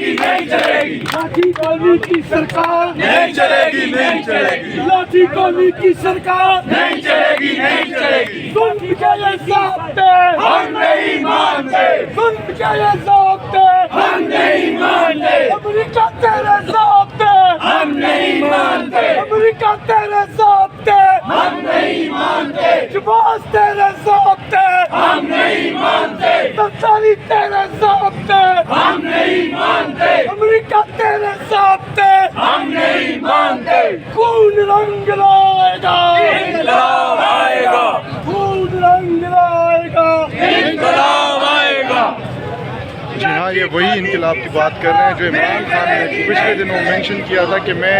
चलेगी नहीं चलेगी, लाठी कौमी की सरकार नहीं चलेगी नहीं चलेगी, लाठी कौमी की सरकार नहीं चलेगी नहीं चलेगी, जुल्म के ये ज़ाब्ते हम नहीं मानते, जुल्म के ये ज़ाब्ते हम नहीं मानते, अमेरिका तेरे ज़ाब्ते हम नहीं मानते, अमेरिका तेरे ज़ाब्ते हम नहीं मानते, जबास तेरे ज़ाब्ते हम नहीं मानते, तंजानी तेरे ज़ाब्ते हम नहीं मानते, अमेरिका तेरे ज़ाब्ते हम नहीं मानते। खून रंग लाएगा, इंकलाब आएगा, खून रंग लाएगा। इंकलाब आएगा। जी हाँ, ये वही इनकलाब की बात कर रहे हैं जो इमरान खान ने पिछले दिनों मेंशन किया था कि मैं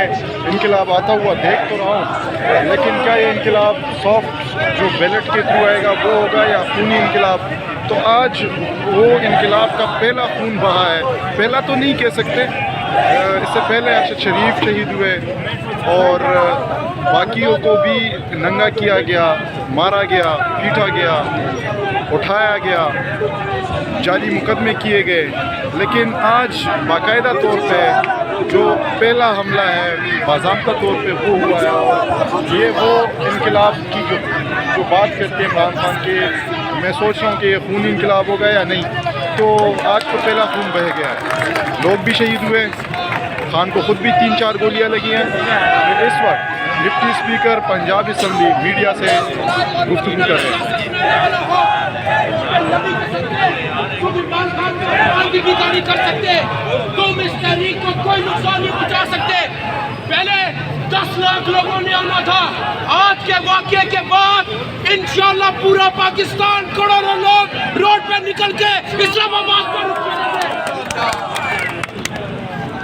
इनकलाब आता हुआ देख तो रहा हूँ, लेकिन क्या ये इनकलाब सॉफ्ट जो बैलेट के थ्रू आएगा वो होगा या खूनी इनकलाब? तो आज वो इनकलाब का पहला खून बहा है। पहला तो नहीं कह सकते, इससे पहले अरशद शरीफ शहीद हुए और बाकियों को भी नंगा किया गया, मारा गया, पीटा गया, उठाया गया, जाली मुकदमे किए गए। लेकिन आज बाकायदा तौर पे जो पहला हमला है बाज़ाब्ता तौर पे वो हुआ है और ये वो इनकलाब की जो बात करते हैं इमरान खान के, मैं सोच रहा हूँ कि ये खूनी इनकलाब होगा या नहीं। तो आज तो पहला खून बह गया है, लोग भी शहीद हुए, खान को ख़ुद भी 3-4 गोलियाँ लगी हैं। इस वक्त deputy speaker Punjab assembly media से गुफ्तगू कर रहे हैं। तुम इमरान खान को सवाल की निगरानी कर सकते, तुम इस तहरीक को कोई नुकसान नहीं पहुंचा सकते। पहले 10 लाख लोगों ने आना था, आज के वाक़े के बाद इंशाल्लाह पूरा पाकिस्तान करोड़ों लोग रोड पे निकल के इस्लामाबाद पर रुकेंगे।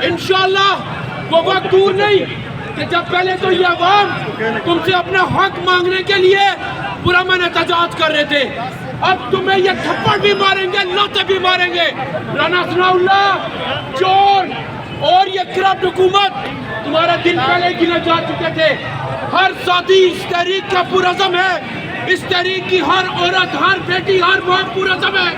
इंशाल्लाह वो वक्त दूर नहीं कि जब पहले तो ये अवाम तुमसे अपना हक मांगने के लिए पुरअमन एहतजाज कर रहे थे, अब तुम्हें ये थप्पड़ भी मारेंगे, लाते भी मारेंगे। राना सनाउल्लाह, चोर और ये करप्ट हुकूमत तुम्हारा दिन पहले गिने जा चुके थे। हर साथी इस तहरीक का पुरअज़म है, इस तहरीक की हर औरत, हर बेटी, हर माँ पुरअज़म है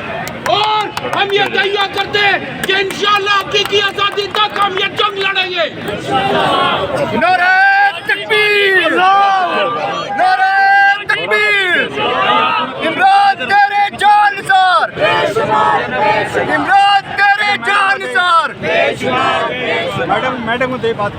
और हम ये तैयार करते हैं कि इंशाअल्लाह हकीकी आज़ादी तक हम ये जंग लड़ेंगे। नारे तकबीर, नारे तकबीर, इमरान तेरे जानसार, इमरान तेरे जानसार। मैडम दे बात